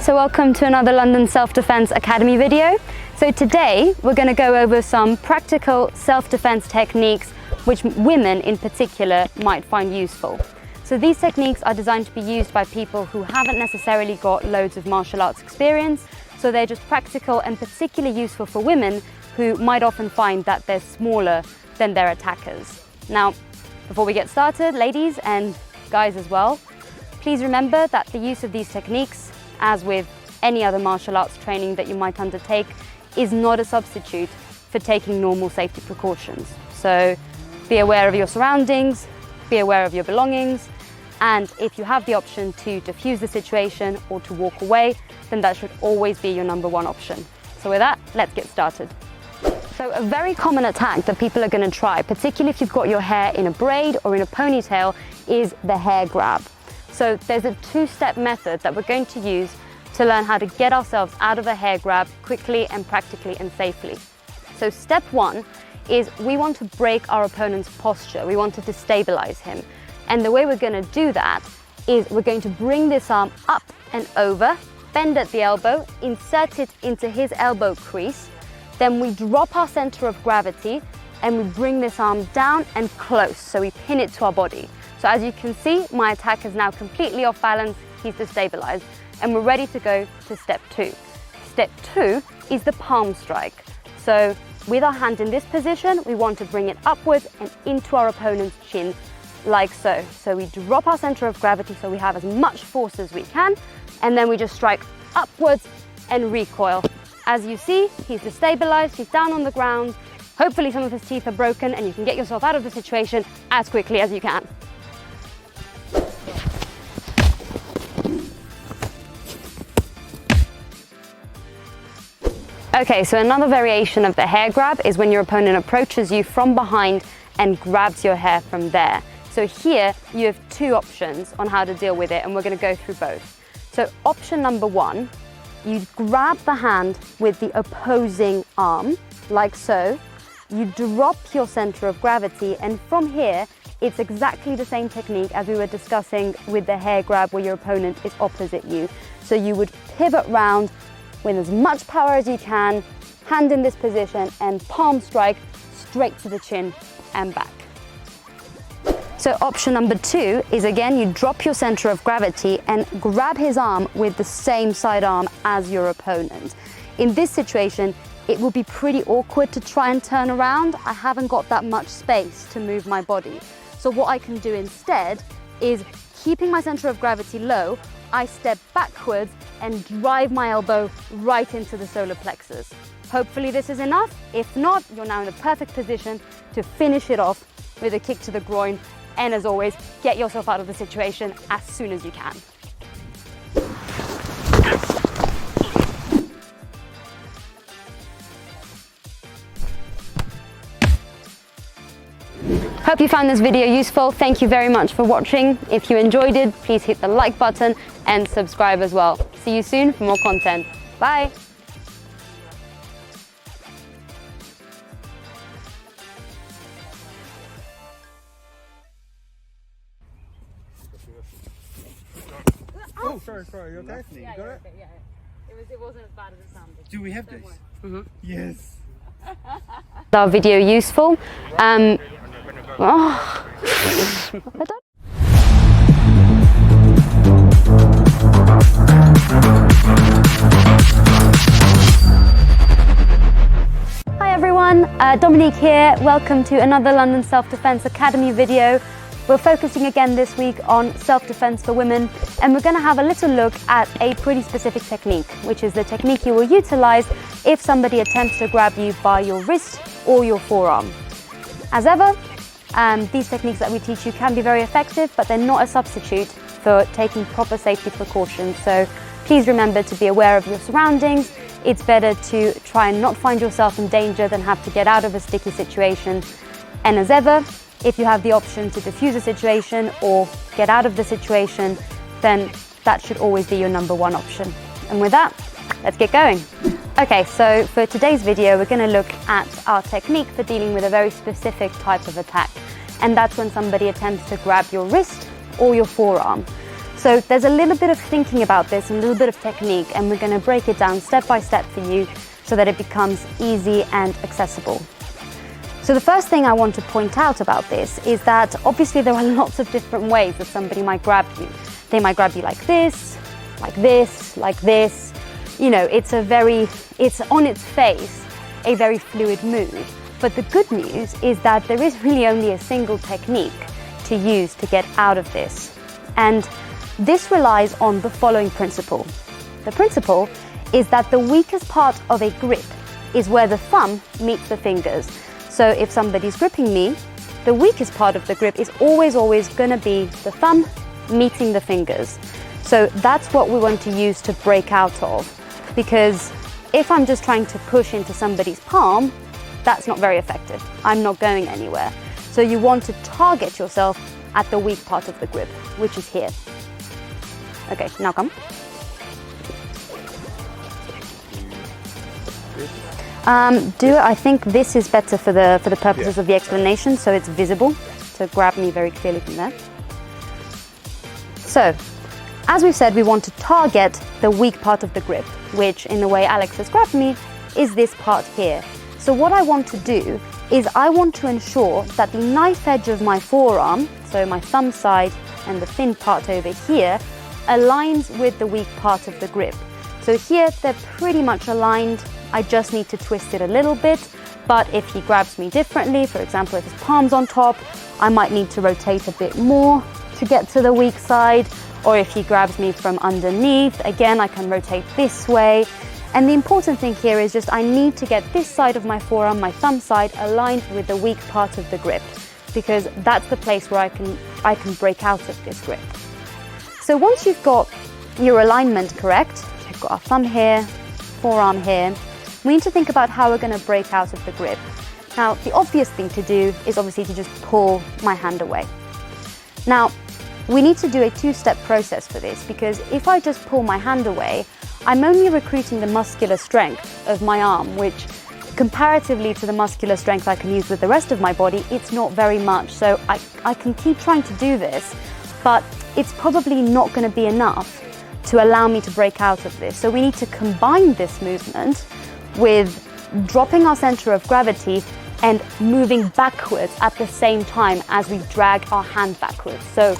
So welcome to another London Self-Defense Academy video. So today we're going to go over some practical self-defense techniques which women in particular might find useful. So these techniques are designed to be used by people who haven't necessarily got loads of martial arts experience, so they're just practical and particularly useful for women who might often find that they're smaller than their attackers. Now, before we get started, ladies and guys as well, please remember that the use of these techniques, as with any other martial arts training that you might undertake, is not a substitute for taking normal safety precautions. So be aware of your surroundings, be aware of your belongings, and if you have the option to defuse the situation or to walk away, then that should always be your number one option. So with that, let's get started. So a very common attack that people are going to try, particularly if you've got your hair in a braid or in a ponytail, is the hair grab. So there's a two-step method that we're going to use to learn how to get ourselves out of a hair grab quickly and practically and safely. So step one is we want to break our opponent's posture. We want to destabilize him. And the way we're going to do that is we're going to bring this arm up and over, bend at the elbow, insert it into his elbow crease. Then we drop our center of gravity and we bring this arm down and close. So we pin it to our body. So as you can see, my attack is now completely off balance, he's destabilized, and we're ready to go to step two. Step two is the palm strike. So with our hand in this position, we want to bring it upwards and into our opponent's chin, like so. So we drop our center of gravity so we have as much force as we can, and then we just strike upwards and recoil. As you see, he's destabilized, he's down on the ground. Hopefully some of his teeth are broken and you can get yourself out of the situation as quickly as you can. Okay, so another variation of the hair grab is when your opponent approaches you from behind and grabs your hair from there. So here you have two options on how to deal with it, and we're going to go through both. So option number one, you grab the hand with the opposing arm, like so. You drop your center of gravity, and from here, it's exactly the same technique as we were discussing with the hair grab where your opponent is opposite you. So you would pivot round with as much power as you can, hand in this position, and palm strike straight to the chin and back. So option number two is, again, you drop your center of gravity and grab his arm with the same sidearm as your opponent. In this situation, it will be pretty awkward to try and turn around. I haven't got that much space to move my body. So what I can do instead is, keeping my center of gravity low, I step backwards and drive my elbow right into the solar plexus. Hopefully this is enough. If not, you're now in the perfect position to finish it off with a kick to the groin. And as always, get yourself out of the situation as soon as you can. Hope you found this video useful. Thank you very much for watching. If you enjoyed it, please hit the like button and subscribe as well. See you soon for more content. Bye. Oh, sorry, you okay? Yeah, you got it? Okay, yeah. It wasn't as bad as it sounded. Do we have this? Mm-hmm. Yes. Our video useful. I don't. Hi everyone, Dominique here. Welcome to another London Self-Defense Academy video. We're focusing again this week on self-defense for women, and we're going to have a little look at a pretty specific technique, which is the technique you will utilize if somebody attempts to grab you by your wrist or your forearm. As ever, these techniques that we teach you can be very effective, but they're not a substitute for taking proper safety precautions. So please remember to be aware of your surroundings. It's better to try and not find yourself in danger than have to get out of a sticky situation. And as ever, if you have the option to defuse a situation or get out of the situation, then that should always be your number one option. And with that, let's get going. Okay, so for today's video, we're going to look at our technique for dealing with a very specific type of attack. And that's when somebody attempts to grab your wrist or your forearm. So there's a little bit of thinking about this, and a little bit of technique, and we're going to break it down step by step for you so that it becomes easy and accessible. So the first thing I want to point out about this is that obviously there are lots of different ways that somebody might grab you. They might grab you like this, like this, like this. You know, it's on its face a very fluid move. But the good news is that there is really only a single technique to use to get out of this. And this relies on the following principle. The principle is that the weakest part of a grip is where the thumb meets the fingers. So if somebody's gripping me, the weakest part of the grip is always going to be the thumb meeting the fingers. So that's what we want to use to break out of, because if I'm just trying to push into somebody's palm, that's not very effective. I'm not going anywhere. So you want to target yourself at the weak part of the grip, which is here. Okay, now come. I think this is better for the purposes of the explanation, so it's visible. So grab me very clearly from there. So, as we've said, we want to target the weak part of the grip, which in the way Alex has grabbed me, is this part here. So what I want to do is I want to ensure that the knife edge of my forearm, so my thumb side and the thin part over here, aligns with the weak part of the grip. So here they're pretty much aligned. I just need to twist it a little bit, but if he grabs me differently, for example, if his palm's on top, I might need to rotate a bit more to get to the weak side, or if he grabs me from underneath, again, I can rotate this way. And the important thing here is just I need to get this side of my forearm, my thumb side, aligned with the weak part of the grip, because that's the place where I can break out of this grip. So once you've got your alignment correct, you've got our thumb here, forearm here, we need to think about how we're going to break out of the grip. Now, the obvious thing to do is obviously to just pull my hand away. Now, we need to do a two-step process for this, because if I just pull my hand away, I'm only recruiting the muscular strength of my arm, which comparatively to the muscular strength I can use with the rest of my body, it's not very much. So I can keep trying to do this, but it's probably not going to be enough to allow me to break out of this. So we need to combine this movement with dropping our center of gravity and moving backwards at the same time as we drag our hand backwards. So,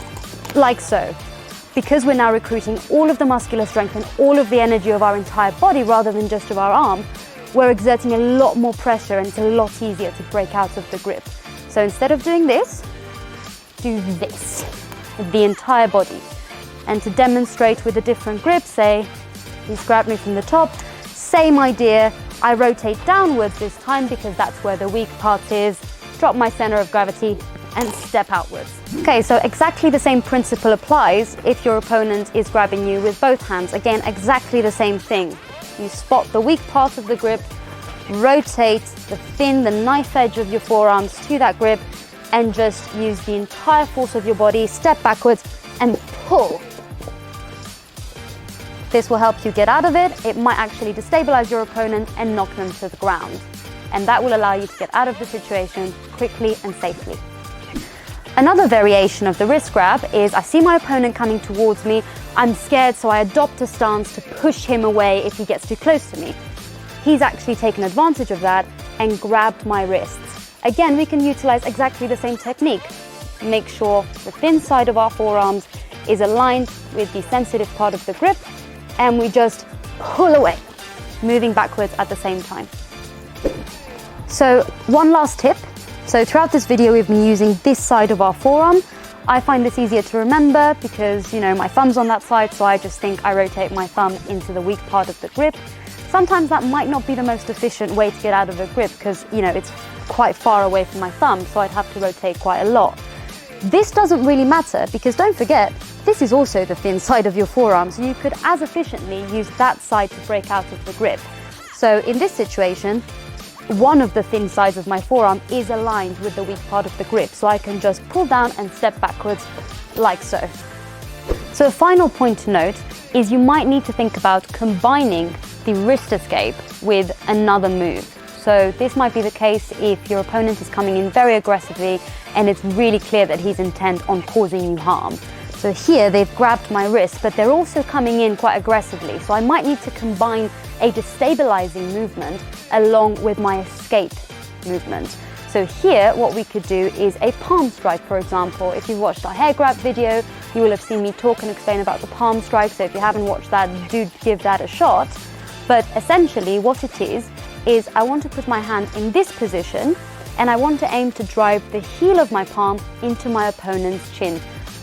like so. Because we're now recruiting all of the muscular strength and all of the energy of our entire body rather than just of our arm, we're exerting a lot more pressure, and it's a lot easier to break out of the grip. So instead of doing this, do this with the entire body. And to demonstrate with a different grip, say, he's grabbed me from the top, same idea, I rotate downwards this time because that's where the weak part is, drop my center of gravity and step outwards. Okay, so exactly the same principle applies if your opponent is grabbing you with both hands. Again, exactly the same thing. You spot the weak part of the grip, rotate the knife edge of your forearms to that grip, and just use the entire force of your body, step backwards and pull. This will help you get out of it. It might actually destabilize your opponent and knock them to the ground. And that will allow you to get out of the situation quickly and safely. Another variation of the wrist grab is I see my opponent coming towards me. I'm scared, so I adopt a stance to push him away if he gets too close to me. He's actually taken advantage of that and grabbed my wrists. Again, we can utilize exactly the same technique. Make sure the thin side of our forearms is aligned with the sensitive part of the grip, and we just pull away, moving backwards at the same time. So one last tip. So throughout this video, we've been using this side of our forearm. I find this easier to remember because, my thumb's on that side, so I just think I rotate my thumb into the weak part of the grip. Sometimes that might not be the most efficient way to get out of a grip because, it's quite far away from my thumb, so I'd have to rotate quite a lot. This doesn't really matter because don't forget, this is also the thin side of your forearm, so you could as efficiently use that side to break out of the grip. So in this situation, one of the thin sides of my forearm is aligned with the weak part of the grip, so I can just pull down and step backwards like so. So a final point to note is you might need to think about combining the wrist escape with another move. So this might be the case if your opponent is coming in very aggressively and it's really clear that he's intent on causing you harm. So here they've grabbed my wrist, but they're also coming in quite aggressively. So I might need to combine a destabilizing movement along with my escape movement. So here what we could do is a palm strike, for example. If you've watched our hair grab video, you will have seen me talk and explain about the palm strike. So if you haven't watched that, do give that a shot. But essentially what it is I want to put my hand in this position and I want to aim to drive the heel of my palm into my opponent's chin,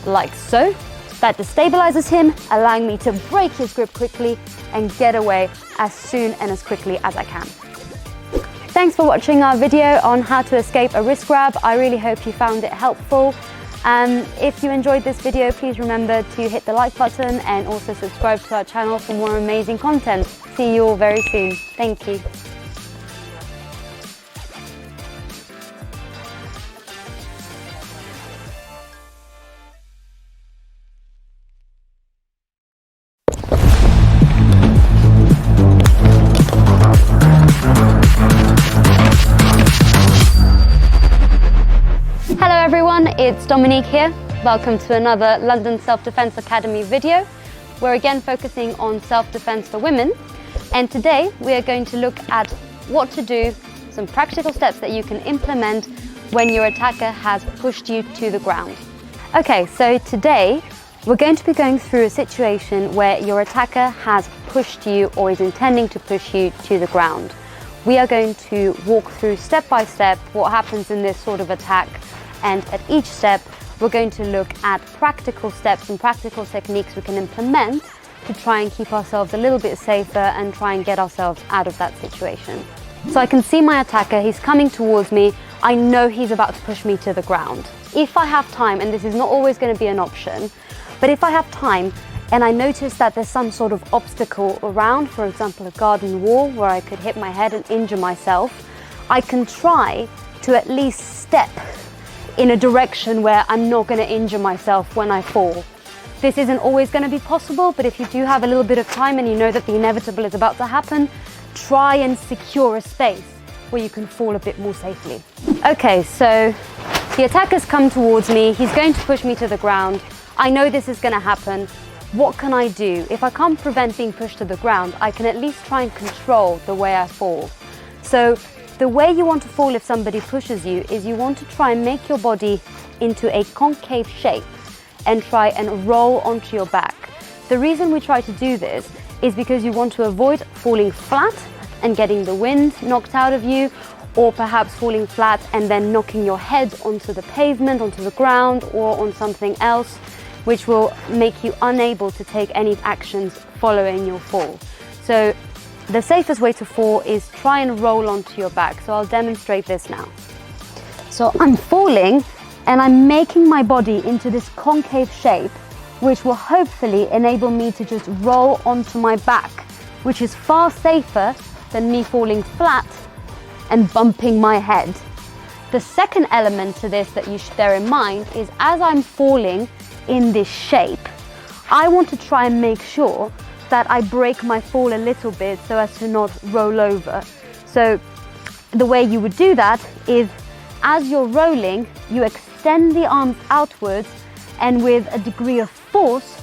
like so. That destabilizes him, allowing me to break his grip quickly and get away as soon and as quickly as I can. Thanks for watching our video on how to escape a wrist grab. I really hope you found it helpful. If you enjoyed this video, please remember to hit the like button and also subscribe to our channel for more amazing content. See you all very soon. Thank you. It's Dominique here. Welcome to another London Self-Defense Academy video. We're again focusing on self-defense for women. And today we are going to look at what to do, some practical steps that you can implement when your attacker has pushed you to the ground. Okay, so today we're going to be going through a situation where your attacker has pushed you or is intending to push you to the ground. We are going to walk through step by step what happens in this sort of attack. And at each step, we're going to look at practical steps and practical techniques we can implement to try and keep ourselves a little bit safer and try and get ourselves out of that situation. So I can see my attacker, he's coming towards me. I know he's about to push me to the ground. If I have time, and this is not always going to be an option, but if I have time and I notice that there's some sort of obstacle around, for example, a garden wall where I could hit my head and injure myself, I can try to at least step in a direction where I'm not going to injure myself when I fall. This isn't always going to be possible, but if you do have a little bit of time and you know that the inevitable is about to happen, try and secure a space where you can fall a bit more safely. Okay, so the attacker's come towards me. He's going to push me to the ground. I know this is going to happen. What can I do? If I can't prevent being pushed to the ground, I can at least try and control the way I fall. So the way you want to fall if somebody pushes you is you want to try and make your body into a concave shape and try and roll onto your back. The reason we try to do this is because you want to avoid falling flat and getting the wind knocked out of you, or perhaps falling flat and then knocking your head onto the pavement, onto the ground, or on something else, which will make you unable to take any actions following your fall. So the safest way to fall is try and roll onto your back. So I'll demonstrate this now. So I'm falling and I'm making my body into this concave shape, which will hopefully enable me to just roll onto my back, which is far safer than me falling flat and bumping my head. The second element to this that you should bear in mind is as I'm falling in this shape, I want to try and make sure that I break my fall a little bit so as to not roll over. So the way you would do that is as you're rolling, you extend the arms outwards and with a degree of force,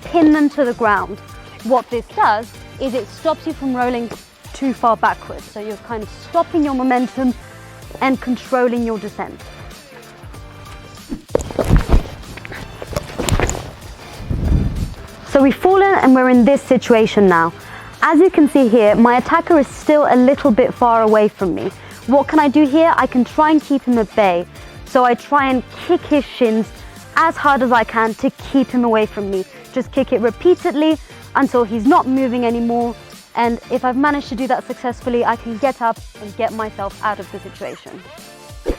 pin them to the ground. What this does is it stops you from rolling too far backwards. So you're kind of stopping your momentum and controlling your descent. So we've fallen and we're in this situation now. As you can see here, my attacker is still a little bit far away from me. What can I do here? I can try and keep him at bay. So I try and kick his shins as hard as I can to keep him away from me. Just kick it repeatedly until he's not moving anymore. And if I've managed to do that successfully, I can get up and get myself out of the situation.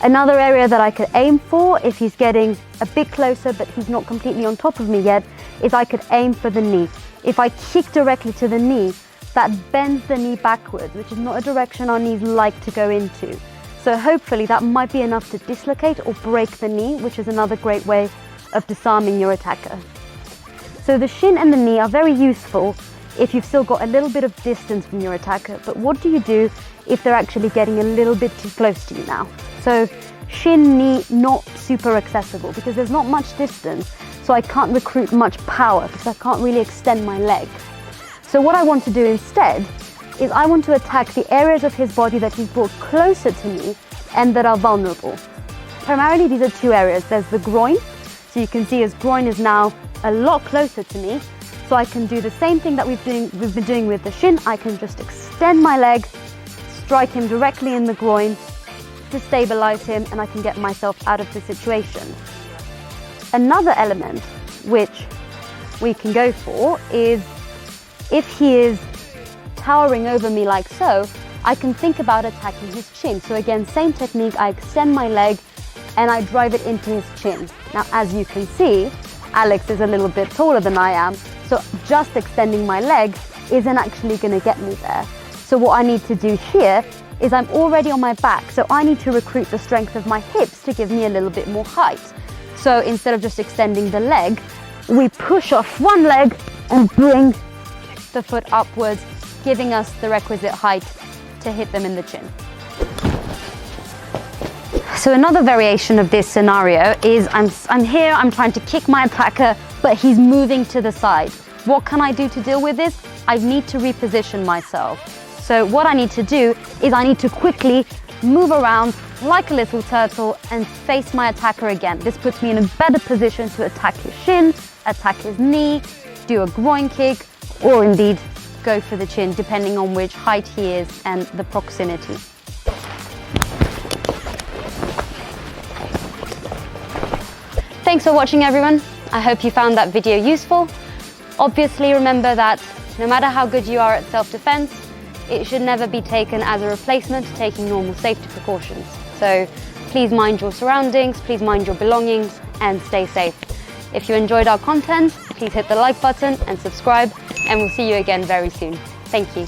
Another area that I could aim for, if he's getting a bit closer but he's not completely on top of me yet, is I could aim for the knee. If I kick directly to the knee, that bends the knee backwards, which is not a direction our knees like to go into. So hopefully that might be enough to dislocate or break the knee, which is another great way of disarming your attacker. So the shin and the knee are very useful if you've still got a little bit of distance from your attacker, but what do you do if they're actually getting a little bit too close to you now? So shin, knee, not super accessible because there's not much distance. So so I can't recruit much power because I can't really extend my leg. So what I want to do instead is I want to attack the areas of his body that he's brought closer to me and that are vulnerable. Primarily these are two areas. There's the groin, so you can see his groin is now a lot closer to me, so I can do the same thing that we've been doing with the shin. I can just extend my leg, strike him directly in the groin, destabilize him, and I can get myself out of the situation. Another element which we can go for is if he is towering over me like so, I can think about attacking his chin. So again, same technique, I extend my leg and I drive it into his chin. Now, as you can see, Alex is a little bit taller than I am, so just extending my leg isn't actually going to get me there. So what I need to do here is I'm already on my back, so I need to recruit the strength of my hips to give me a little bit more height. So instead of just extending the leg, we push off one leg and bring the foot upwards, giving us the requisite height to hit them in the chin. So another variation of this scenario is I'm here, I'm trying to kick my attacker, but he's moving to the side. What can I do to deal with this? I need to reposition myself. So what I need to do is I need to quickly move around like a little turtle and face my attacker again. This puts me in a better position to attack his shin, attack his knee, do a groin kick, or indeed go for the chin, depending on which height he is and the proximity. Thanks for watching, everyone. I hope you found that video useful. Obviously, remember that no matter how good you are at self-defense, it should never be taken as a replacement to taking normal safety precautions. So please mind your surroundings, please mind your belongings, and stay safe. If you enjoyed our content, please hit the like button and subscribe, and we'll see you again very soon. Thank you.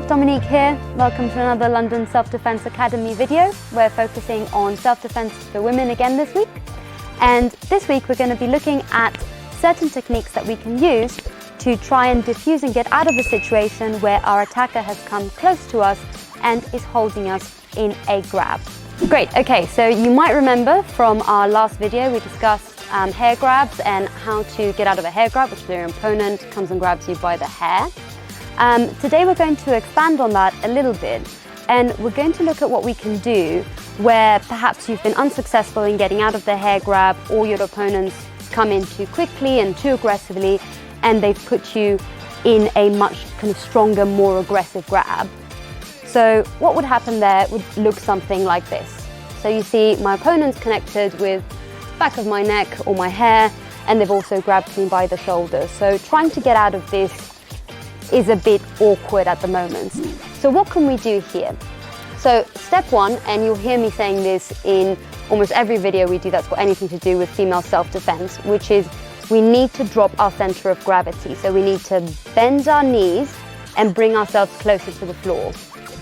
Dominique here. Welcome to another London Self-Defense Academy video. We're focusing on self-defense for women again this week. And this week we're going to be looking at certain techniques that we can use to try and diffuse and get out of a situation where our attacker has come close to us and is holding us in a grab. Great, okay, so you might remember from our last video we discussed hair grabs and how to get out of a hair grab, which is your opponent comes and grabs you by the hair. Today we're going to expand on that a little bit, and we're going to look at what we can do where perhaps you've been unsuccessful in getting out of the hair grab, or your opponents come in too quickly and too aggressively and they've put you in a much kind of stronger, more aggressive grab. So what would happen there would look something like this. So you see my opponent's connected with the back of my neck or my hair, and they've also grabbed me by the shoulder. So trying to get out of this is a bit awkward at the moment. So what can we do here? So step one, and you'll hear me saying this in almost every video we do that's got anything to do with female self-defense, which is we need to drop our center of gravity. So we need to bend our knees and bring ourselves closer to the floor.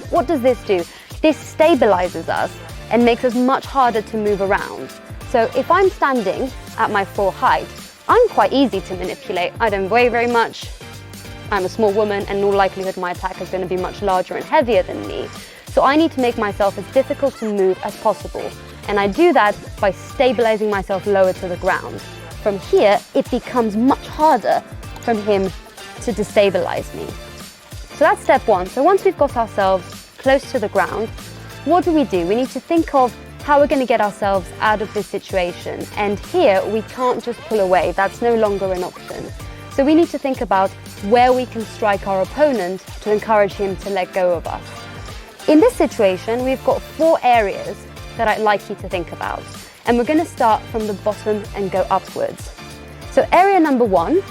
What does this do? This stabilizes us and makes us much harder to move around. So if I'm standing at my full height, I'm quite easy to manipulate. I don't weigh very much. I'm a small woman, and in all likelihood my attacker is going to be much larger and heavier than me. So I need to make myself as difficult to move as possible. And I do that by stabilizing myself lower to the ground. From here, it becomes much harder for him to destabilize me. So that's step one. So once we've got ourselves close to the ground, what do? We need to think of how we're going to get ourselves out of this situation. And here, we can't just pull away. That's no longer an option. So we need to think about where we can strike our opponent to encourage him to let go of us. In this situation, we've got 4 areas that I'd like you to think about. And we're going to start from the bottom and go upwards. So area number 1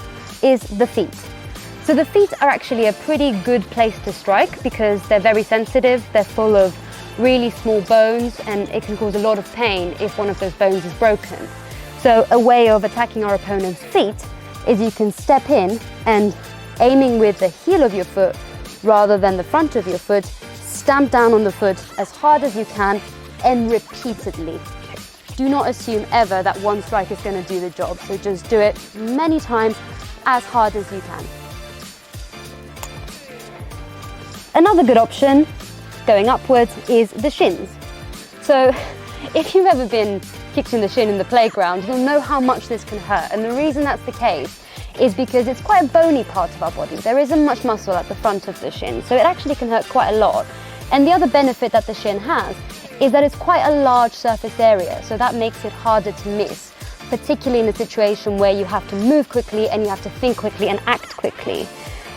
is the feet. So the feet are actually a pretty good place to strike because they're very sensitive, they're full of really small bones, and it can cause a lot of pain if one of those bones is broken. So a way of attacking our opponent's feet is you can step in and, aiming with the heel of your foot rather than the front of your foot, stamp down on the foot as hard as you can and repeatedly. Do not assume ever that one strike is going to do the job. So just do it many times, as hard as you can. Another good option, going upwards, is the shins. So if you've ever been kicked in the shin in the playground, you'll know how much this can hurt. And the reason that's the case is because it's quite a bony part of our body. There isn't much muscle at the front of the shin, so it actually can hurt quite a lot. And the other benefit that the shin has is that it's quite a large surface area, so that makes it harder to miss, particularly in a situation where you have to move quickly and you have to think quickly and act quickly.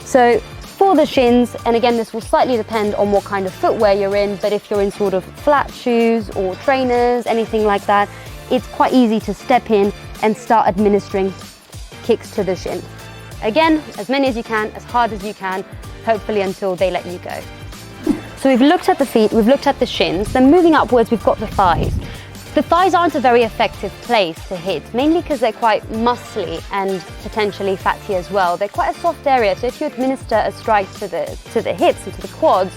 So for the shins, and again, this will slightly depend on what kind of footwear you're in, but if you're in sort of flat shoes or trainers, anything like that, it's quite easy to step in and start administering kicks to the shin. Again, as many as you can, as hard as you can, hopefully until they let you go. So we've looked at the feet, we've looked at the shins, then moving upwards, we've got the thighs. The thighs aren't a very effective place to hit, mainly because they're quite muscly and potentially fatty as well. They're quite a soft area, so if you administer a strike to the hips and to the quads,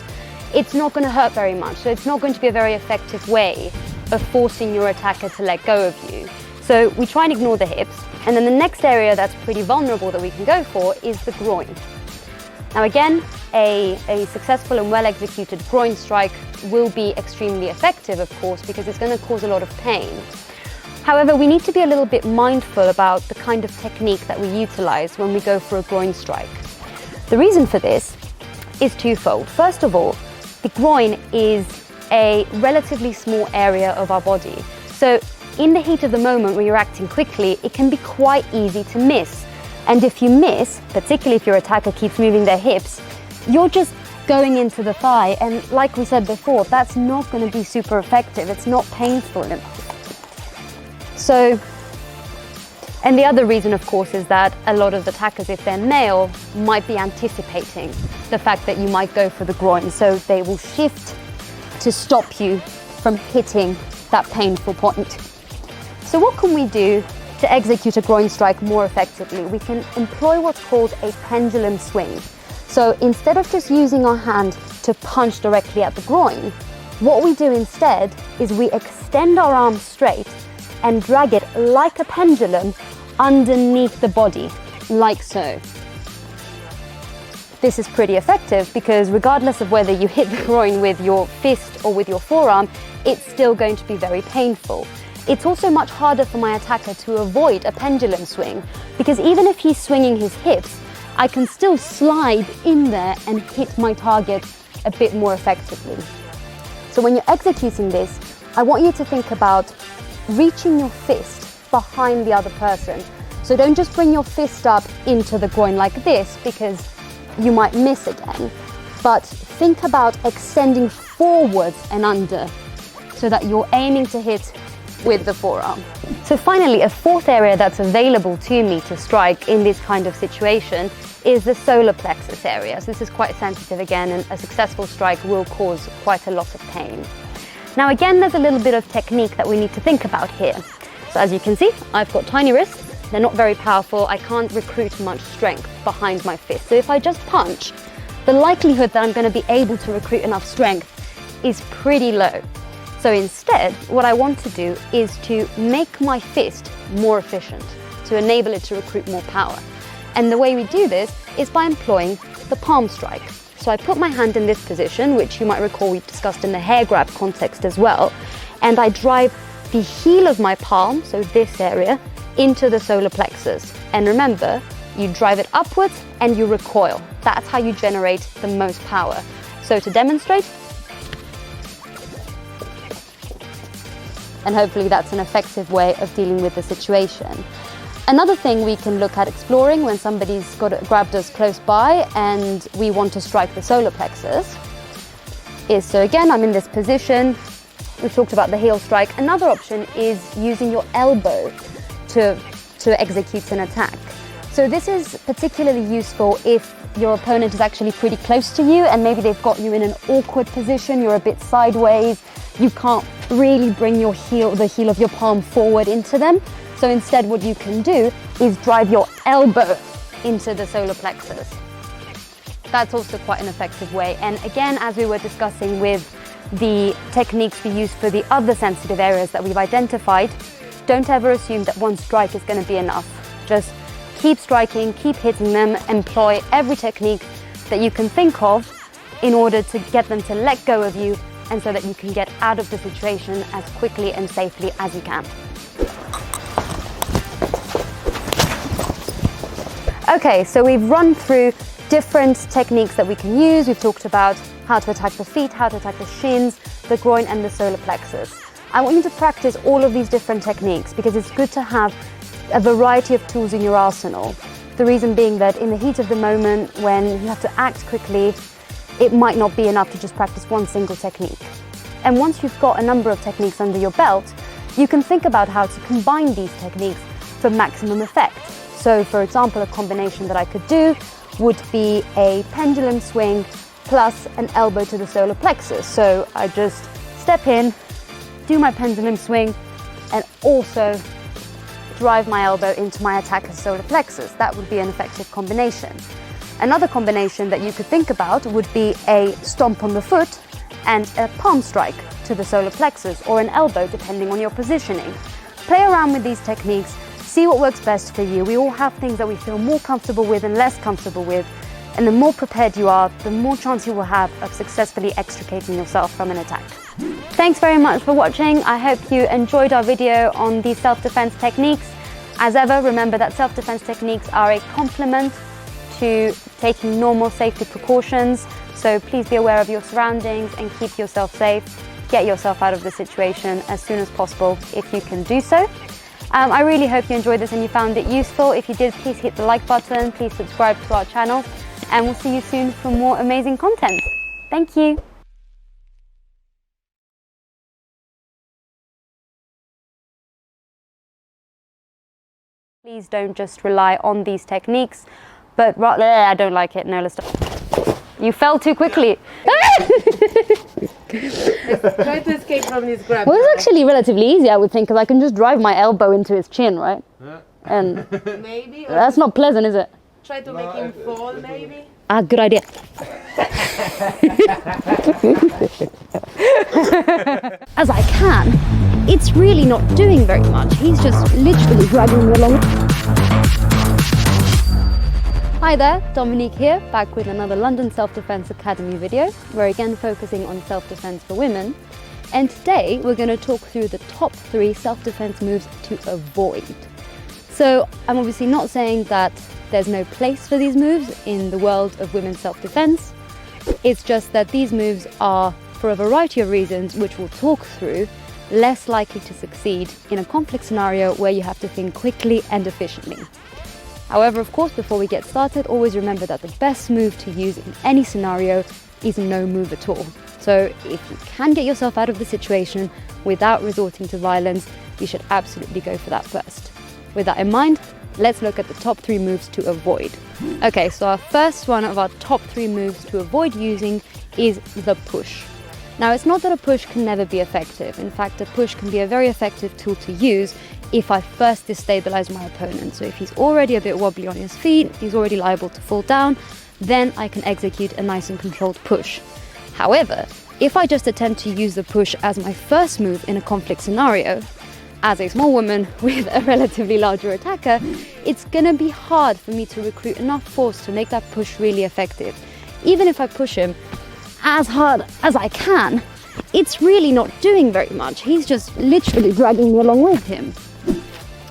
it's not going to hurt very much. So it's not going to be a very effective way of forcing your attacker to let go of you. So we try and ignore the hips. And then the next area that's pretty vulnerable that we can go for is the groin. Now again, a successful and well-executed groin strike will be extremely effective, of course, because it's going to cause a lot of pain. However, we need to be a little bit mindful about the kind of technique that we utilize when we go for a groin strike. The reason for this is twofold. First of all, the groin is a relatively small area of our body. So in the heat of the moment where you're acting quickly, it can be quite easy to miss. And if you miss, particularly if your attacker keeps moving their hips, you're just going into the thigh. And like we said before, that's not going to be super effective. It's not painful enough. So, and the other reason, of course, is that a lot of attackers, if they're male, might be anticipating the fact that you might go for the groin. So they will shift to stop you from hitting that painful point. So what can we do to execute a groin strike more effectively? We can employ what's called a pendulum swing. So instead of just using our hand to punch directly at the groin, what we do instead is we extend our arm straight and drag it like a pendulum underneath the body, like so. This is pretty effective because regardless of whether you hit the groin with your fist or with your forearm, it's still going to be very painful. It's also much harder for my attacker to avoid a pendulum swing because even if he's swinging his hips, I can still slide in there and hit my target a bit more effectively. So when you're executing this, I want you to think about reaching your fist behind the other person. So don't just bring your fist up into the groin like this because you might miss again, but think about extending forwards and under so that you're aiming to hit with the forearm. So finally, a fourth area that's available to me to strike in this kind of situation is the solar plexus area. So this is quite sensitive again, and a successful strike will cause quite a lot of pain. Now again, there's a little bit of technique that we need to think about here. So as you can see, I've got tiny wrists. They're not very powerful. I can't recruit much strength behind my fist. So if I just punch, the likelihood that I'm going to be able to recruit enough strength is pretty low. So instead, what I want to do is to make my fist more efficient, to enable it to recruit more power. And the way we do this is by employing the palm strike. So I put my hand in this position, which you might recall we've discussed in the hair grab context as well, and I drive the heel of my palm, so this area, into the solar plexus. And remember, you drive it upwards and you recoil. That's how you generate the most power. So to demonstrate, and hopefully that's an effective way of dealing with the situation. Another thing we can look at exploring when somebody's grabbed us close by and we want to strike the solar plexus is, so again, I'm in this position. We've talked about the heel strike. Another option is using your elbow to execute an attack. So this is particularly useful if your opponent is actually pretty close to you and maybe they've got you in an awkward position, you're a bit sideways, you can't really bring your heel, the heel of your palm forward into them. So instead what you can do is drive your elbow into the solar plexus. That's also quite an effective way. And again, as we were discussing with the techniques we use for the other sensitive areas that we've identified, don't ever assume that one strike is going to be enough. Just keep striking, keep hitting them, employ every technique that you can think of in order to get them to let go of you, and so that you can get out of the situation as quickly and safely as you can. Okay, so we've run through different techniques that we can use. We've talked about how to attack the feet, how to attack the shins, the groin and the solar plexus. I want you to practice all of these different techniques because it's good to have a variety of tools in your arsenal. The reason being that in the heat of the moment, when you have to act quickly, it might not be enough to just practice one single technique. And once you've got a number of techniques under your belt, you can think about how to combine these techniques for maximum effect. So, for example, a combination that I could do would be a pendulum swing plus an elbow to the solar plexus. So I just step in, do my pendulum swing, and also drive my elbow into my attacker's solar plexus. That would be an effective combination. Another combination that you could think about would be a stomp on the foot and a palm strike to the solar plexus, or an elbow, depending on your positioning. Play around with these techniques, see what works best for you. We all have things that we feel more comfortable with and less comfortable with, and the more prepared you are, the more chance you will have of successfully extricating yourself from an attack. Thanks very much for watching. I hope you enjoyed our video on these self-defense techniques. As ever, remember that self-defense techniques are a complement to taking normal safety precautions, so please be aware of your surroundings and keep yourself safe. Get yourself out of the situation as soon as possible if you can do so. I really hope you enjoyed this and you found it useful. If you did, please hit the like button, please subscribe to our channel, and we'll see you soon for more amazing content. Thank you. Please don't just rely on these techniques, but rather, I don't like it. No, let's stop. You fell too quickly. Try to escape from his grab. Well, it's actually relatively easy, I would think, because I can just drive my elbow into his chin, right? Yeah. And Maybe. that's not pleasant, is it? Try to make him fall, maybe. Ah, good idea. As I can. It's really not doing very much. He's just literally dragging me along. Hi there, Dominique here, back with another London Self-Defense Academy video. We're again focusing on self-defense for women. And today we're going to talk through the top 3 self-defense moves to avoid. So I'm obviously not saying that there's no place for these moves in the world of women's self-defense. It's just that these moves are, for a variety of reasons, which we'll talk through, less likely to succeed in a conflict scenario where you have to think quickly and efficiently. However, of course, before we get started, always remember that the best move to use in any scenario is no move at all. So if you can get yourself out of the situation without resorting to violence, you should absolutely go for that first. With that in mind, let's look at the top 3 moves to avoid. Okay, so our first one of our top 3 moves to avoid using is the push. Now, it's not that a push can never be effective. In fact, a push can be a very effective tool to use if I first destabilize my opponent. So if he's already a bit wobbly on his feet, he's already liable to fall down, then I can execute a nice and controlled push. However, if I just attempt to use the push as my first move in a conflict scenario, as a small woman with a relatively larger attacker, it's gonna be hard for me to recruit enough force to make that push really effective. Even if I push him as hard as I can, it's really not doing very much. He's just literally dragging me along with him.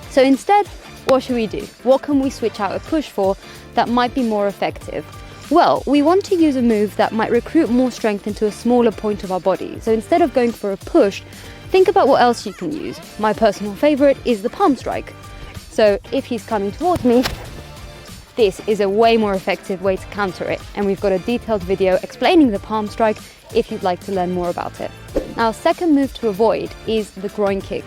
So instead, what should we do? What can we switch out a push for that might be more effective? Well, we want to use a move that might recruit more strength into a smaller point of our body. So instead of going for a push, think about what else you can use. My personal favorite is the palm strike. So if he's coming towards me, this is a way more effective way to counter it. And we've got a detailed video explaining the palm strike if you'd like to learn more about it. Now, second move to avoid is the groin kick.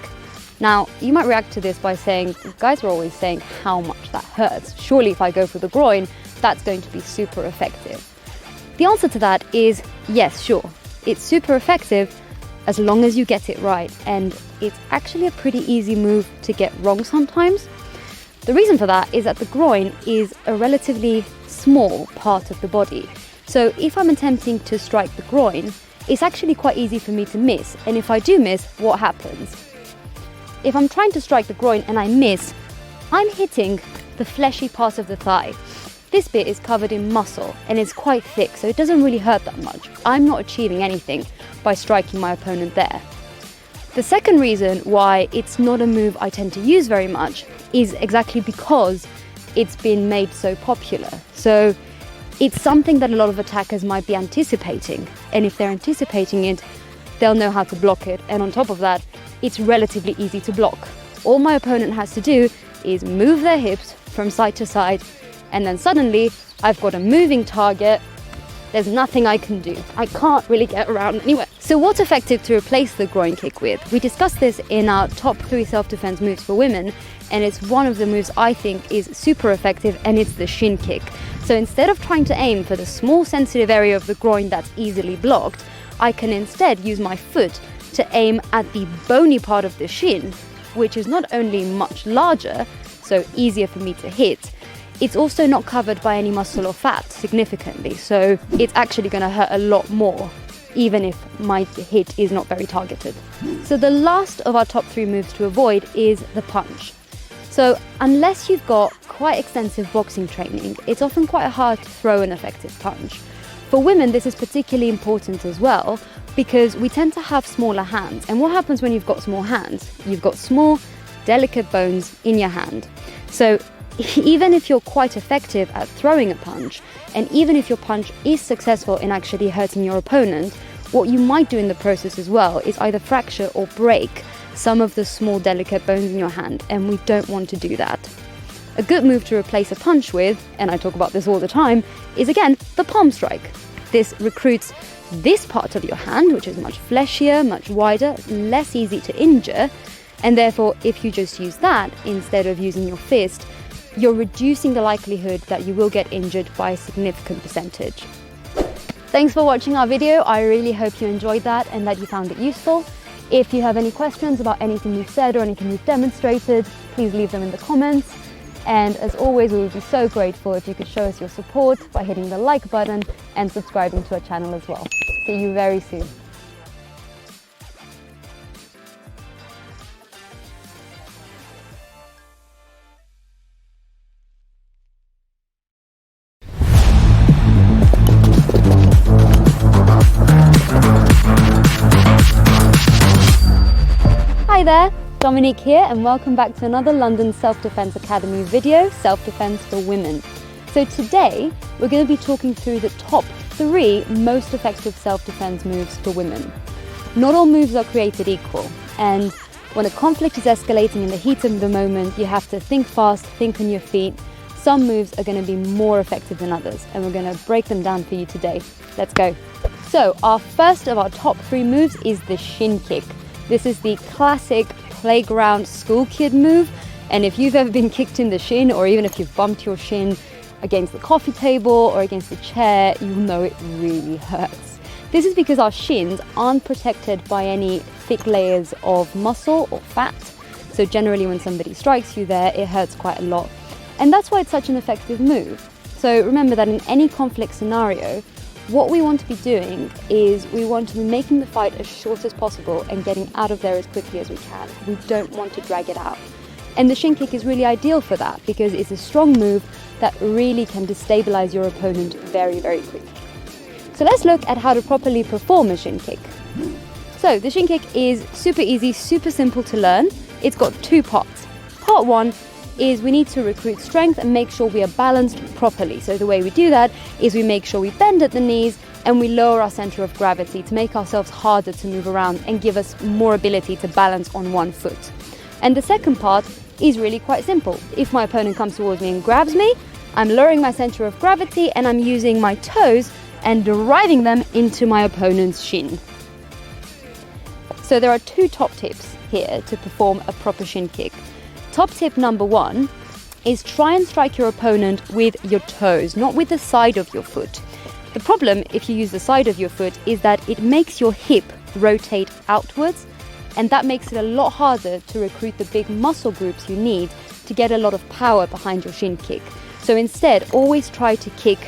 Now, you might react to this by saying, guys are always saying how much that hurts. Surely if I go for the groin, that's going to be super effective. The answer to that is yes, sure. It's super effective as long as you get it right. And it's actually a pretty easy move to get wrong sometimes. The reason for that is that the groin is a relatively small part of the body. So if I'm attempting to strike the groin, it's actually quite easy for me to miss. And if I do miss, what happens? If I'm trying to strike the groin and I miss, I'm hitting the fleshy part of the thigh. This bit is covered in muscle and it's quite thick, so it doesn't really hurt that much. I'm not achieving anything by striking my opponent there. The second reason why it's not a move I tend to use very much is exactly because it's been made so popular. So it's something that a lot of attackers might be anticipating, and if they're anticipating it, they'll know how to block it. And on top of that, it's relatively easy to block. All my opponent has to do is move their hips from side to side, and then suddenly I've got a moving target. There's nothing I can do. I can't really get around anywhere. So what's effective to replace the groin kick with? We discussed this in our top 3 self-defense moves for women, and it's one of the moves I think is super effective, and it's the shin kick. So instead of trying to aim for the small sensitive area of the groin that's easily blocked, I can instead use my foot to aim at the bony part of the shin, which is not only much larger, so easier for me to hit, it's also not covered by any muscle or fat significantly, so it's actually going to hurt a lot more, even if my hit is not very targeted. So the last of our top 3 moves to avoid is the punch. So unless you've got quite extensive boxing training, it's often quite hard to throw an effective punch. For women, this is particularly important as well, because we tend to have smaller hands. And what happens when you've got small hands? You've got small, delicate bones in your hand. So even if you're quite effective at throwing a punch, and even if your punch is successful in actually hurting your opponent, what you might do in the process as well is either fracture or break some of the small delicate bones in your hand, and we don't want to do that. A good move to replace a punch with, and I talk about this all the time, is again the palm strike. This recruits this part of your hand, which is much fleshier, much wider, less easy to injure, and therefore if you just use that instead of using your fist, you're reducing the likelihood that you will get injured by a significant percentage. Thanks for watching our video. I really hope you enjoyed that and that you found it useful. If you have any questions about anything we've said or anything we've demonstrated, please leave them in the comments. And as always, we would be so grateful if you could show us your support by hitting the like button and subscribing to our channel as well. See you very soon. Hi there, Dominique here, and welcome back to another London Self-Defense Academy video, Self-Defense for Women. So today, we're going to be talking through the top 3 most effective self-defense moves for women. Not all moves are created equal, and when a conflict is escalating in the heat of the moment, you have to think fast, think on your feet. Some moves are going to be more effective than others, and we're going to break them down for you today. Let's go. So our first of our top 3 moves is the shin kick. This is the classic playground school kid move, and if you've ever been kicked in the shin, or even if you've bumped your shin against the coffee table or against the chair, you'll know it really hurts. This is because our shins aren't protected by any thick layers of muscle or fat, so generally when somebody strikes you there, it hurts quite a lot. And that's why it's such an effective move. So remember that in any conflict scenario, what we want to be doing is we want to be making the fight as short as possible and getting out of there as quickly as we can. We don't want to drag it out. And the shin kick is really ideal for that because it's a strong move that really can destabilize your opponent very, very quickly. So let's look at how to properly perform a shin kick. So the shin kick is super easy, super simple to learn. It's got 2 parts. Part 1 is we need to recruit strength and make sure we are balanced properly. So the way we do that is we make sure we bend at the knees and we lower our center of gravity to make ourselves harder to move around and give us more ability to balance on one foot. And the second part is really quite simple. If my opponent comes towards me and grabs me, I'm lowering my center of gravity and I'm using my toes and driving them into my opponent's shin. So there are 2 top tips here to perform a proper shin kick. Top tip number 1 is try and strike your opponent with your toes, not with the side of your foot. The problem if you use the side of your foot is that it makes your hip rotate outwards, and that makes it a lot harder to recruit the big muscle groups you need to get a lot of power behind your shin kick. So instead, always try to kick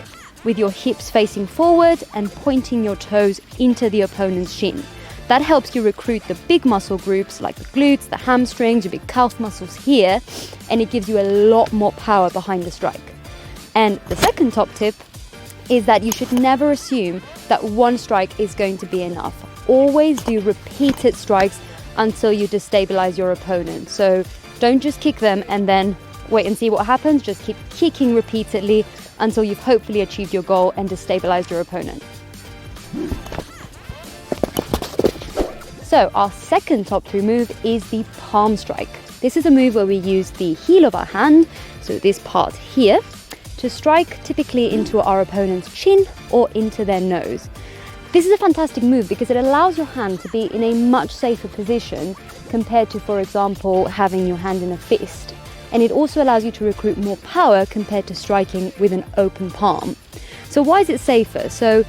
with your hips facing forward and pointing your toes into the opponent's shin. That helps you recruit the big muscle groups like the glutes, the hamstrings, your big calf muscles here, and it gives you a lot more power behind the strike. And the second top tip is that you should never assume that one strike is going to be enough. Always do repeated strikes until you destabilize your opponent. So don't just kick them and then wait and see what happens. Just keep kicking repeatedly until you've hopefully achieved your goal and destabilized your opponent. So our second top 3 move is the palm strike. This is a move where we use the heel of our hand, so this part here, to strike typically into our opponent's chin or into their nose. This is a fantastic move because it allows your hand to be in a much safer position compared to, for example, having your hand in a fist. And it also allows you to recruit more power compared to striking with an open palm. So why is it safer? So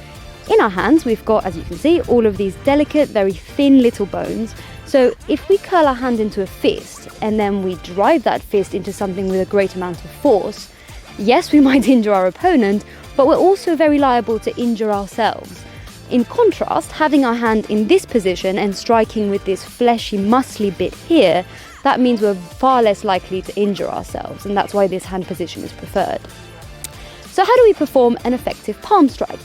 in our hands, we've got, as you can see, all of these delicate, very thin little bones. So if we curl our hand into a fist and then we drive that fist into something with a great amount of force, yes, we might injure our opponent, but we're also very liable to injure ourselves. In contrast, having our hand in this position and striking with this fleshy, muscly bit here, that means we're far less likely to injure ourselves, and that's why this hand position is preferred. So how do we perform an effective palm strike?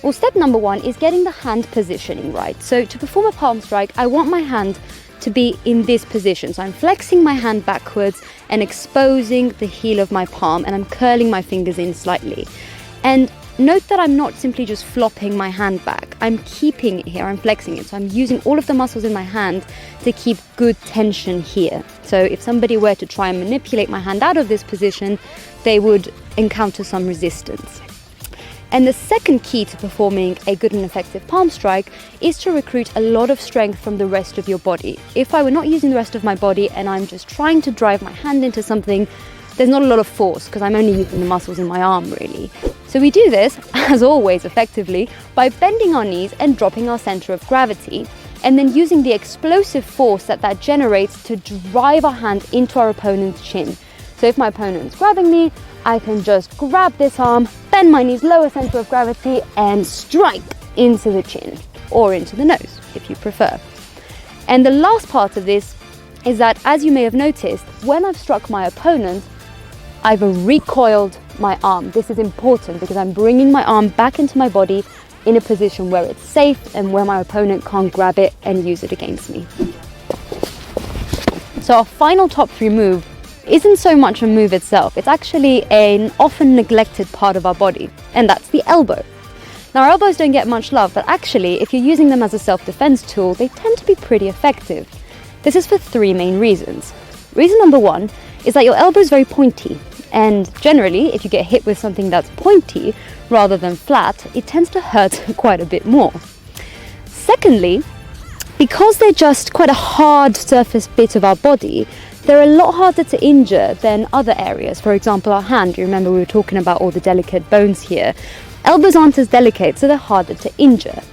Well, step number 1 is getting the hand positioning right. So to perform a palm strike, I want my hand to be in this position. So I'm flexing my hand backwards and exposing the heel of my palm, and I'm curling my fingers in slightly. And note that I'm not simply just flopping my hand back. I'm keeping it here, I'm flexing it. So I'm using all of the muscles in my hand to keep good tension here. So if somebody were to try and manipulate my hand out of this position, they would encounter some resistance. And the second key to performing a good and effective palm strike is to recruit a lot of strength from the rest of your body. If I were not using the rest of my body and I'm just trying to drive my hand into something, there's not a lot of force because I'm only using the muscles in my arm really. So we do this, as always effectively, by bending our knees and dropping our center of gravity, and then using the explosive force that generates to drive our hand into our opponent's chin. So if my opponent's grabbing me, I can just grab this arm, bend my knees, lower center of gravity, and strike into the chin, or into the nose, if you prefer. And the last part of this is that, as you may have noticed, when I've struck my opponent, I've recoiled my arm. This is important because I'm bringing my arm back into my body in a position where it's safe and where my opponent can't grab it and use it against me. So our final top 3 move isn't so much a move itself, it's actually an often neglected part of our body, and that's the elbow. Now, our elbows don't get much love, but actually, if you're using them as a self-defense tool, they tend to be pretty effective. This is for 3 main reasons. Reason number 1 is that your elbow is very pointy, and generally, if you get hit with something that's pointy rather than flat, it tends to hurt quite a bit more. Secondly, because they're just quite a hard surface bit of our body, they're a lot harder to injure than other areas. For example, our hand. You remember we were talking about all the delicate bones here. Elbows aren't as delicate, so they're harder to injure.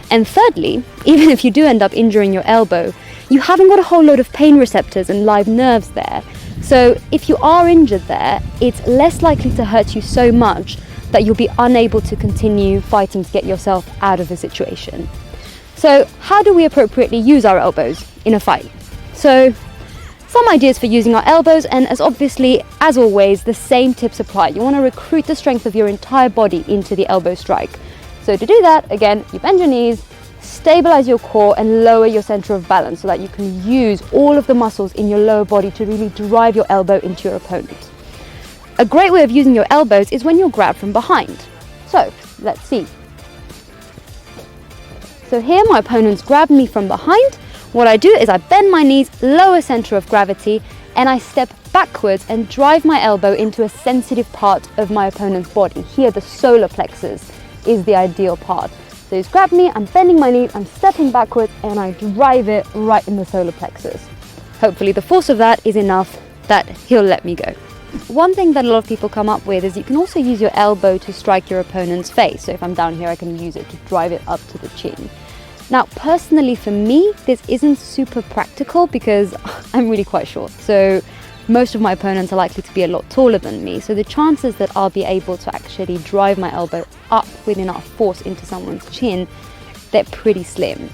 And thirdly, even if you do end up injuring your elbow, you haven't got a whole load of pain receptors and live nerves there. So if you are injured there, it's less likely to hurt you so much that you'll be unable to continue fighting to get yourself out of the situation. So how do we appropriately use our elbows in a fight? So some ideas for using our elbows, and as always, the same tips apply. You want to recruit the strength of your entire body into the elbow strike. So to do that, again, you bend your knees, stabilize your core and lower your center of balance so that you can use all of the muscles in your lower body to really drive your elbow into your opponent. A great way of using your elbows is when you're grabbed from behind. So let's see. So here my opponent's grabbed me from behind. What I do is I bend my knees, lower center of gravity, and I step backwards and drive my elbow into a sensitive part of my opponent's body. Here, the solar plexus is the ideal part. So he's grabbed me, I'm bending my knees, I'm stepping backwards, and I drive it right in the solar plexus. Hopefully the force of that is enough that he'll let me go. One thing that a lot of people come up with is you can also use your elbow to strike your opponent's face. So if I'm down here, I can use it to drive it up to the chin. Now, personally for me, this isn't super practical because I'm really quite short. So most of my opponents are likely to be a lot taller than me, so the chances that I'll be able to actually drive my elbow up with enough force into someone's chin, they're pretty slim.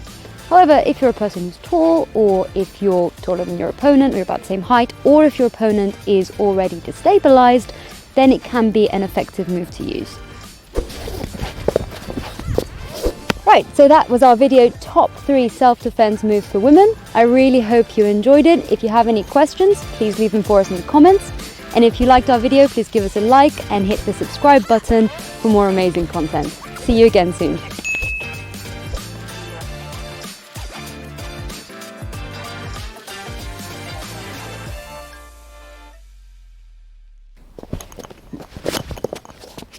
However, if you're a person who's tall, or if you're taller than your opponent, or you're about the same height, or if your opponent is already destabilized, then it can be an effective move to use. Right, so that was our video, top 3 self-defense moves for women. I really hope you enjoyed it. If you have any questions, please leave them for us in the comments. And if you liked our video, please give us a like and hit the subscribe button for more amazing content. See you again soon.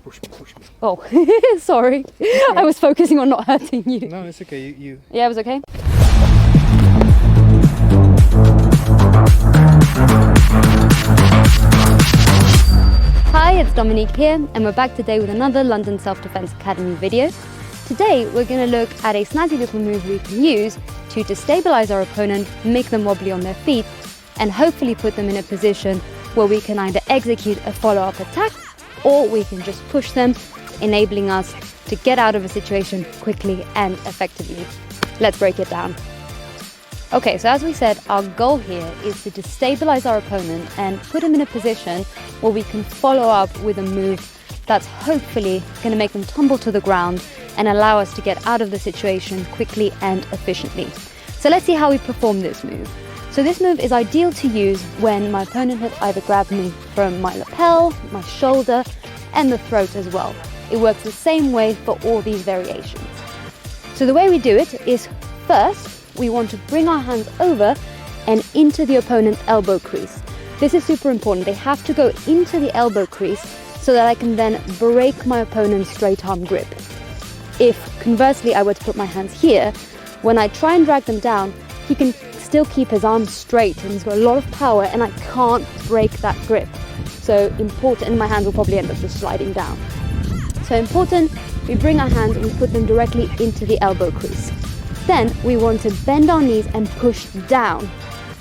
Push me. Oh, sorry. I was focusing on not hurting you. No, it's okay. You. Yeah, it was okay. Hi, it's Dominique here, and we're back today with another London Self-Defense Academy video. Today, we're going to look at a snazzy little move we can use to destabilize our opponent, make them wobbly on their feet, and hopefully put them in a position where we can either execute a follow-up attack, or we can just push them, enabling us to get out of a situation quickly and effectively. Let's break it down. Okay, so as we said, our goal here is to destabilize our opponent and put him in a position where we can follow up with a move that's hopefully going to make them tumble to the ground and allow us to get out of the situation quickly and efficiently. So let's see how we perform this move. So this move is ideal to use when my opponent has either grabbed me from my lapel, my shoulder, and the throat as well. It works the same way for all these variations. So the way we do it is, first, we want to bring our hands over and into the opponent's elbow crease. This is super important. They have to go into the elbow crease so that I can then break my opponent's straight arm grip. If, conversely, I were to put my hands here, when I try and drag them down, he can still keep his arms straight and he's got a lot of power, and I can't break that grip. So important, and my hands will probably end up just sliding down. So important, we bring our hands and we put them directly into the elbow crease. Then we want to bend our knees and push down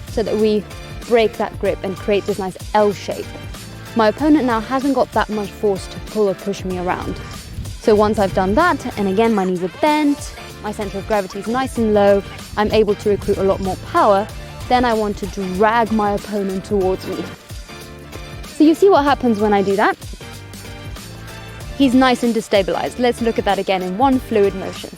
so that we break that grip and create this nice L shape. My opponent now hasn't got that much force to pull or push me around. So once I've done that, and again my knees are bent, my center of gravity is nice and low, I'm able to recruit a lot more power, then I want to drag my opponent towards me. So you see what happens when I do that? He's nice and destabilized. Let's look at that again in one fluid motion.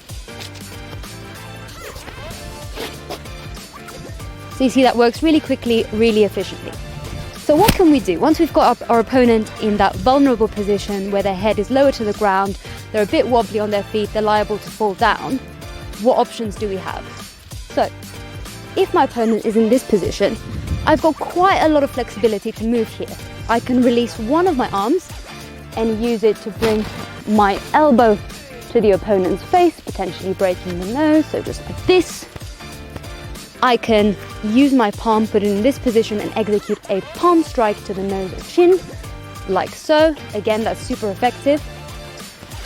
So you see that works really quickly, really efficiently. So what can we do? Once we've got our opponent in that vulnerable position where their head is lower to the ground, they're a bit wobbly on their feet, they're liable to fall down, what options do we have? So if my opponent is in this position, I've got quite a lot of flexibility to move here. I can release one of my arms and use it to bring my elbow to the opponent's face, potentially breaking the nose, so just like this. I can use my palm, put it in this position and execute a palm strike to the nose or chin, like so. Again, that's super effective.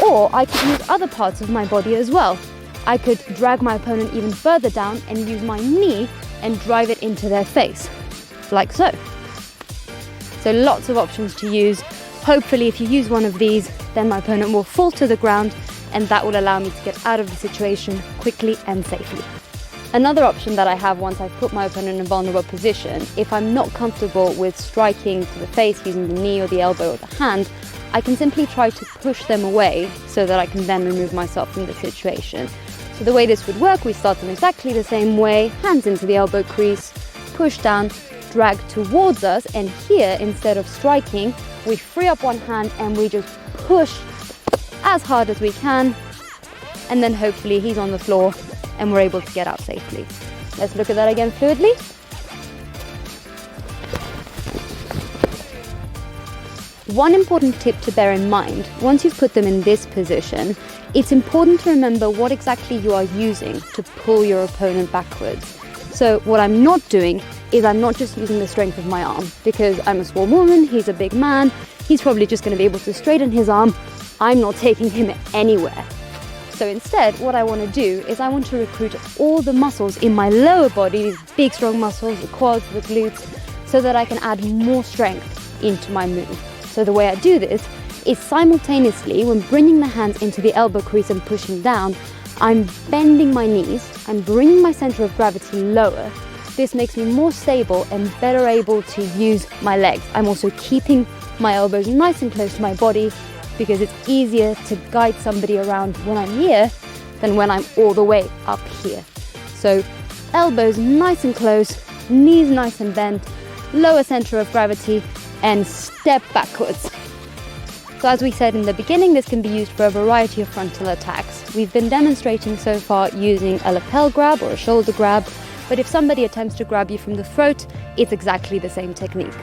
Or I could use other parts of my body as well. I could drag my opponent even further down and use my knee and drive it into their face, like so. So lots of options to use. Hopefully if you use one of these, then my opponent will fall to the ground, and that will allow me to get out of the situation quickly and safely. Another option that I have once I've put my opponent in a vulnerable position, if I'm not comfortable with striking to the face using the knee or the elbow or the hand, I can simply try to push them away so that I can then remove myself from the situation. So the way this would work, we start in exactly the same way, hands into the elbow crease, push down, drag towards us, and here, instead of striking, we free up one hand and we just push as hard as we can, and then hopefully he's on the floor and we're able to get out safely. Let's look at that again fluidly. One important tip to bear in mind, once you've put them in this position, it's important to remember what exactly you are using to pull your opponent backwards. So what I'm not doing is I'm not just using the strength of my arm, because I'm a small woman, he's a big man, he's probably just going to be able to straighten his arm. I'm not taking him anywhere. So instead, what I want to do is I want to recruit all the muscles in my lower body, these big strong muscles, the quads, the glutes, so so that I can add more strength into my move. So the way I do this is simultaneously, when bringing the hands into the elbow crease and pushing down, I'm bending my knees, I'm bringing my center of gravity lower. This makes me more stable and better able to use my legs. I'm also keeping my elbows nice and close to my body because it's easier to guide somebody around when I'm here than when I'm all the way up here. So elbows nice and close, knees nice and bent, lower center of gravity, and step backwards. So as we said in the beginning, this can be used for a variety of frontal attacks. We've been demonstrating so far using a lapel grab or a shoulder grab, but if somebody attempts to grab you from the throat, it's exactly the same technique.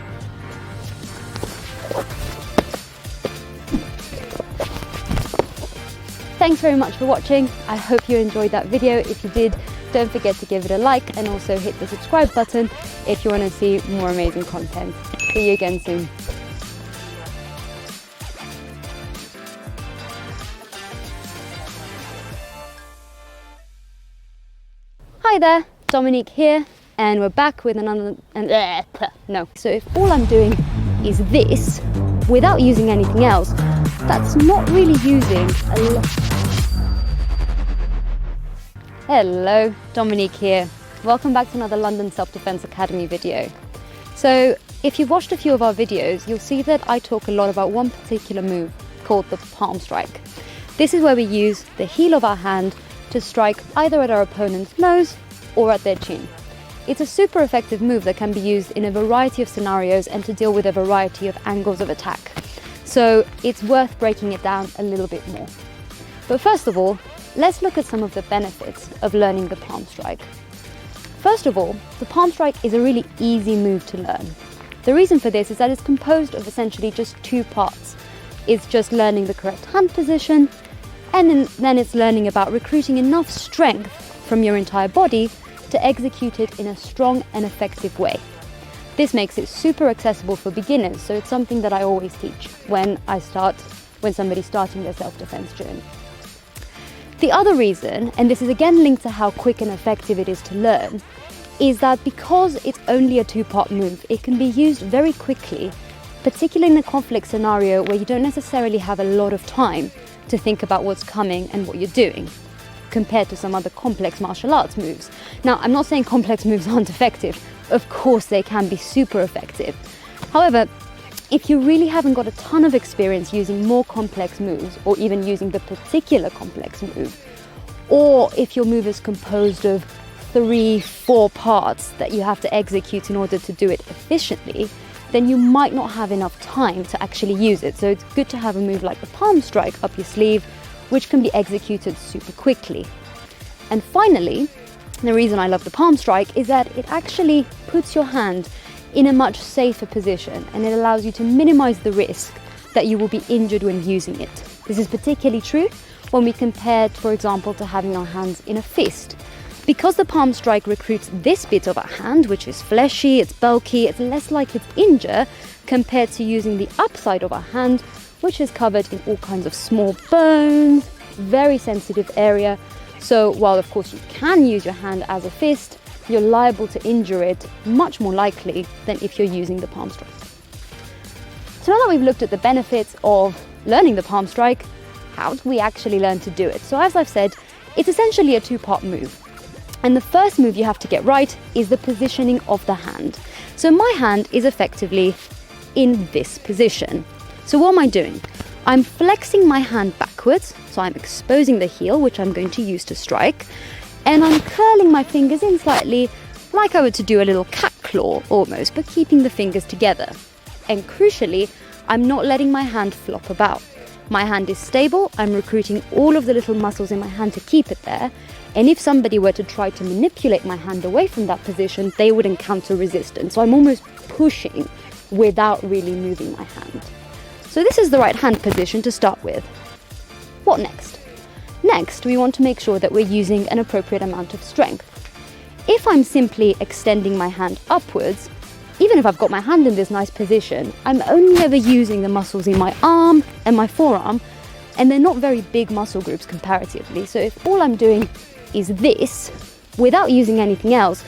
Thanks very much for watching. I hope you enjoyed that video. If you did, don't forget to give it a like and also hit the subscribe button if you want to see more amazing content. See you again soon. Hi there, Dominique here, and we're back with another, So if all I'm doing is this, without using anything else, that's not really using a lot. Hello, Dominique here. Welcome back to another London Self-Defense Academy video. So if you've watched a few of our videos, you'll see that I talk a lot about one particular move called the palm strike. This is where we use the heel of our hand to strike either at our opponent's nose or at their chin. It's a super effective move that can be used in a variety of scenarios and to deal with a variety of angles of attack. So it's worth breaking it down a little bit more. But first of all, let's look at some of the benefits of learning the palm strike. First of all, the palm strike is a really easy move to learn. The reason for this is that it's composed of essentially just two parts. It's just learning the correct hand position, and then it's learning about recruiting enough strength from your entire body to execute it in a strong and effective way. This makes it super accessible for beginners, so it's something that I always teach when somebody's starting their self-defense journey. The other reason, and this is again linked to how quick and effective it is to learn, is that because it's only a two-part move, it can be used very quickly, particularly in a conflict scenario where you don't necessarily have a lot of time to think about what's coming and what you're doing, compared to some other complex martial arts moves. Now, I'm not saying complex moves aren't effective. Of course, they can be super effective. However, if you really haven't got a ton of experience using more complex moves, or even using the particular complex move, or if your move is composed of 3-4 parts that you have to execute in order to do it efficiently, then you might not have enough time to actually use it. So it's good to have a move like the palm strike up your sleeve, which can be executed super quickly. And finally, the reason I love the palm strike is that it actually puts your hand in a much safer position, and it allows you to minimize the risk that you will be injured when using it. This is particularly true when we compare, for example, to having our hands in a fist. Because the palm strike recruits this bit of our hand, which is fleshy, it's bulky, it's less likely to injure compared to using the upside of our hand, which is covered in all kinds of small bones, very sensitive area. So while of course you can use your hand as a fist, you're liable to injure it much more likely than if you're using the palm strike. So now that we've looked at the benefits of learning the palm strike, how do we actually learn to do it? So as I've said, it's essentially a two-part move. And the first move you have to get right is the positioning of the hand. So my hand is effectively in this position. So what am I doing? I'm flexing my hand backwards, so I'm exposing the heel, which I'm going to use to strike, and I'm curling my fingers in slightly, like I were to do a little cat claw almost, but keeping the fingers together. And crucially, I'm not letting my hand flop about. My hand is stable, I'm recruiting all of the little muscles in my hand to keep it there, and if somebody were to try to manipulate my hand away from that position, they would encounter resistance. So I'm almost pushing without really moving my hand. So this is the right hand position to start with. What next? Next, we want to make sure that we're using an appropriate amount of strength. If I'm simply extending my hand upwards, even if I've got my hand in this nice position, I'm only ever using the muscles in my arm and my forearm, and they're not very big muscle groups comparatively. So if all I'm doing is this, without using anything else,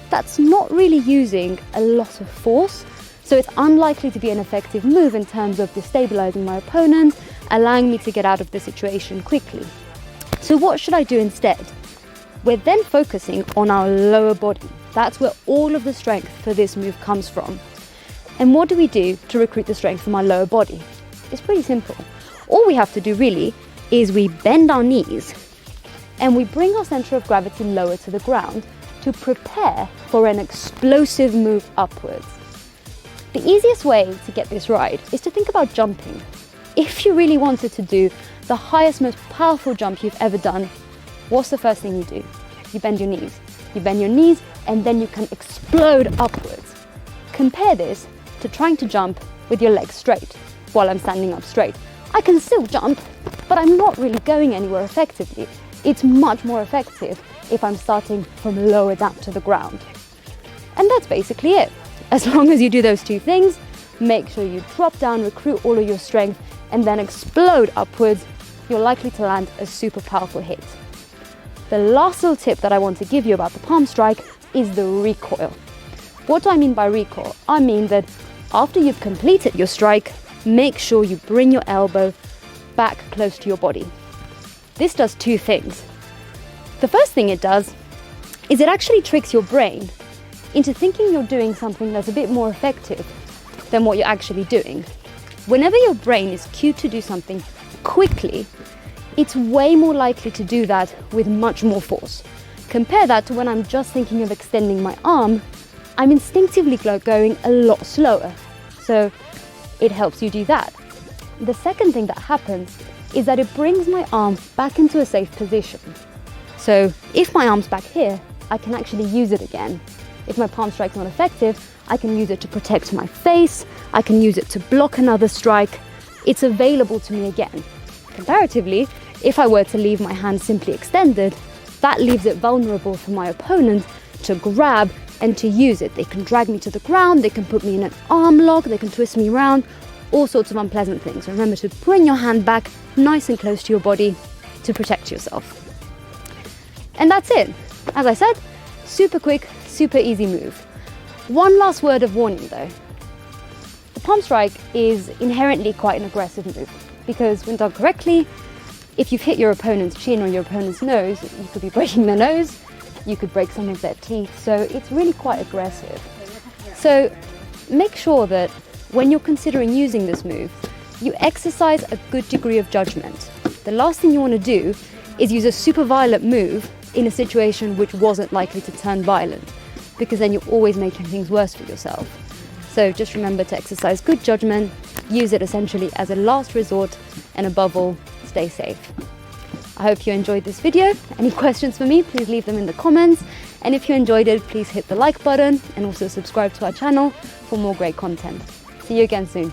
that's not really using a lot of force, so it's unlikely to be an effective move in terms of destabilizing my opponent, allowing me to get out of the situation quickly. So what should I do instead? We're then focusing on our lower body. That's where all of the strength for this move comes from. And what do we do to recruit the strength from our lower body? It's pretty simple. All we have to do really is we bend our knees and we bring our center of gravity lower to the ground to prepare for an explosive move upwards. The easiest way to get this right is to think about jumping. If you really wanted to do the highest, most powerful jump you've ever done, what's the first thing you do? You bend your knees. You bend your knees and then you can explode upwards. Compare this to trying to jump with your legs straight while I'm standing up straight. I can still jump, but I'm not really going anywhere effectively. It's much more effective if I'm starting from lower down to the ground. And that's basically it. As long as you do those two things, make sure you drop down, recruit all of your strength, and then explode upwards, you're likely to land a super powerful hit. The last little tip that I want to give you about the palm strike is the recoil. What do I mean by recoil? I mean that after you've completed your strike, make sure you bring your elbow back close to your body. This does two things. The first thing it does is it actually tricks your brain into thinking you're doing something that's a bit more effective than what you're actually doing. Whenever your brain is cued to do something quickly, it's way more likely to do that with much more force. Compare that to when I'm just thinking of extending my arm, I'm instinctively going a lot slower. So it helps you do that. The second thing that happens is that it brings my arm back into a safe position. So if my arm's back here, I can actually use it again. If my palm strike's not effective, I can use it to protect my face, I can use it to block another strike. It's available to me again. Comparatively, if I were to leave my hand simply extended, that leaves it vulnerable for my opponent to grab and to use it. They can drag me to the ground, they can put me in an arm lock, they can twist me around, all sorts of unpleasant things. Remember to bring your hand back nice and close to your body to protect yourself. And that's it. As I said, super quick, super easy move. One last word of warning though. The palm strike is inherently quite an aggressive move because when done correctly, if you've hit your opponent's chin or your opponent's nose, you could be breaking their nose, you could break some of their teeth, so it's really quite aggressive. So make sure that when you're considering using this move, you exercise a good degree of judgment. The last thing you want to do is use a super violent move in a situation which wasn't likely to turn violent, because then you're always making things worse for yourself. So just remember to exercise good judgment, use it essentially as a last resort, and above all, stay safe. I hope you enjoyed this video. Any questions for me, please leave them in the comments. And if you enjoyed it, please hit the like button and also subscribe to our channel for more great content. See you again soon.